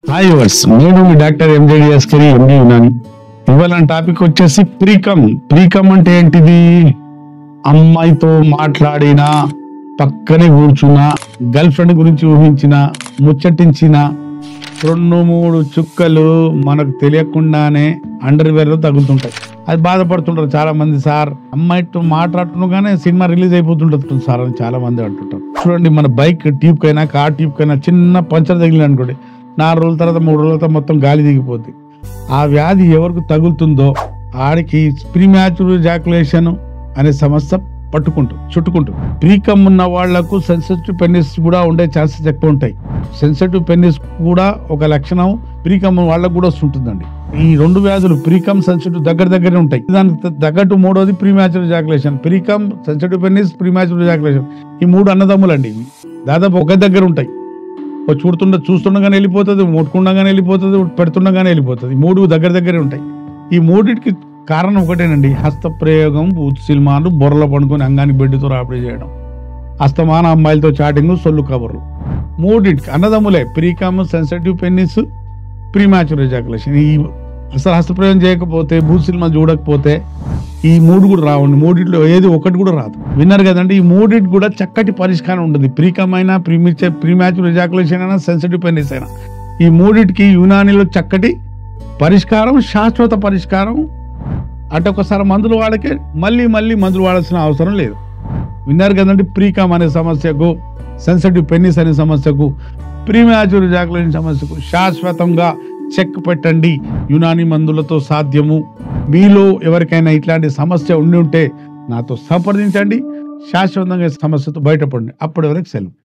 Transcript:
Hi verse, నేను మీ doctor ఎంజేడిఎస్కరి ఎండి ఉన్నాను. ఇవాళ టాపిక్ వచ్చేసి ప్రీకమ్. ప్రీకమ్ అంటే ఏంటిది? అమ్మాయితో మాట్లాడిన, పక్కనే కూర్చున్న, గర్ల్ ఫ్రెండ్ గురించి ఊహించిన, ముచ్చటించిన 2-3 చుక్కలు మనకు తెలియకుండానే అండర్వేర్ లో తగులుతుంటాయి. అది బాధపడుతుంటారు చాలా మంది. సార్, అమ్మాయితో మాట్లాడుతుండగానే సినిమా రిలీజ్ అయిపోతుంటుంది సార్ అని చాలా మంది అంటుంటారు. చూడండి, మన బైక్ ట్యూబ్ కైనా, కార్ ట్యూబ్ కైనా చిన్న పంచర్ తగిలిన అనుకోండి, 4 రోజుల తర్వాత 3 రోజుల తర్వాత మొత్తం గాలి దిగిపోద్ది. ఆ వ్యాధి ఎవరికి తగులుతుందో ఆడికి ప్రీమ్యాచ్యూర్ ఎజాకులేషన్ అనే సమస్య చుట్టుకుంటుంది. ప్రీకమ్ ఉన్న వాళ్లకు సెన్సిటివ్ పెనిస్ కూడా ఉండే ఛాన్సెస్ ఎక్కువ ఉంటాయి. సెన్సిటివ్ పెనిస్ కూడా ఒక లక్షణం ప్రీకమ్ వాళ్ళకు కూడా వస్తుంటుందండి. ఈ 2 వ్యాధులు ప్రీకమ్, సెన్సిటివ్ దగ్గరే ఉంటాయి. దానికి తగ్గట్టు 3వది premature ejaculation. Precum, sensitive penis, premature ejaculation, ఈ 3 అన్నదమ్ములండి. ఇవి దాదాపు ఒక దగ్గర ఉంటాయి. చూస్తుండగానే వెళ్ళిపోతుంది, ముట్టుకుండగానే వెళ్ళిపోతుంది, పెడుతుండగానే వెళ్ళిపోతుంది. 3 దగ్గరే ఉంటాయి. ఈ 3టికి కారణం ఒకటేనండి, హస్తప్రయోగం, సినిమాలు, బొర్రలో పండుకొని అంగానికి బెడ్డుతో రాపిడి చేయడం, అస్తమాన అమ్మాయిలతో చాటింగ్, సొల్లు కబుర్లు. 3టికి అన్నదమ్ములే precum, sensitive penis, premature ejaculation. ఈ అసలు హస్తప్రయోగం చేయకపోతే, సినిమా చూడకపోతే ఈ 3 కూడా రావండి. 3టిలో ఏది ఒకటి కూడా రాదు. విన్నారు కదండి. ఈ 3టికి కూడా చక్కటి పరిష్కారం ఉంటుంది. ప్రీకమ్ అయినా, ప్రీమ్యాచ్యూర్ ఎజాకులేషన్ అయినా, సెన్సిటివ్ పెనిస్ అయినా, ఈ 3టికి యునానిలో చక్కటి పరిష్కారం, శాశ్వత పరిష్కారం. అంటే ఒకసారి మందులు వాడకే మళ్ళీ మందులు వాడాల్సిన అవసరం లేదు. విన్నారు కదండి. ప్రీకమ్ అనే సమస్యకు, సెన్సిటివ్ పెనిస్ అనే సమస్యకు, ప్రీమ్యాచ్యూర్ ఎజాకులేషన్ సమస్యకు శాశ్వతంగా చెక్ పెట్టండి. యునాని మందులతో సాధ్యము. మీలో ఎవరికైనా ఇట్లాంటి సమస్య ఉండి ఉంటే నాతో సంప్రదించండి. శాశ్వతంగా సమస్యతో బయటపడండి. అప్పటి వరకు సెలవు.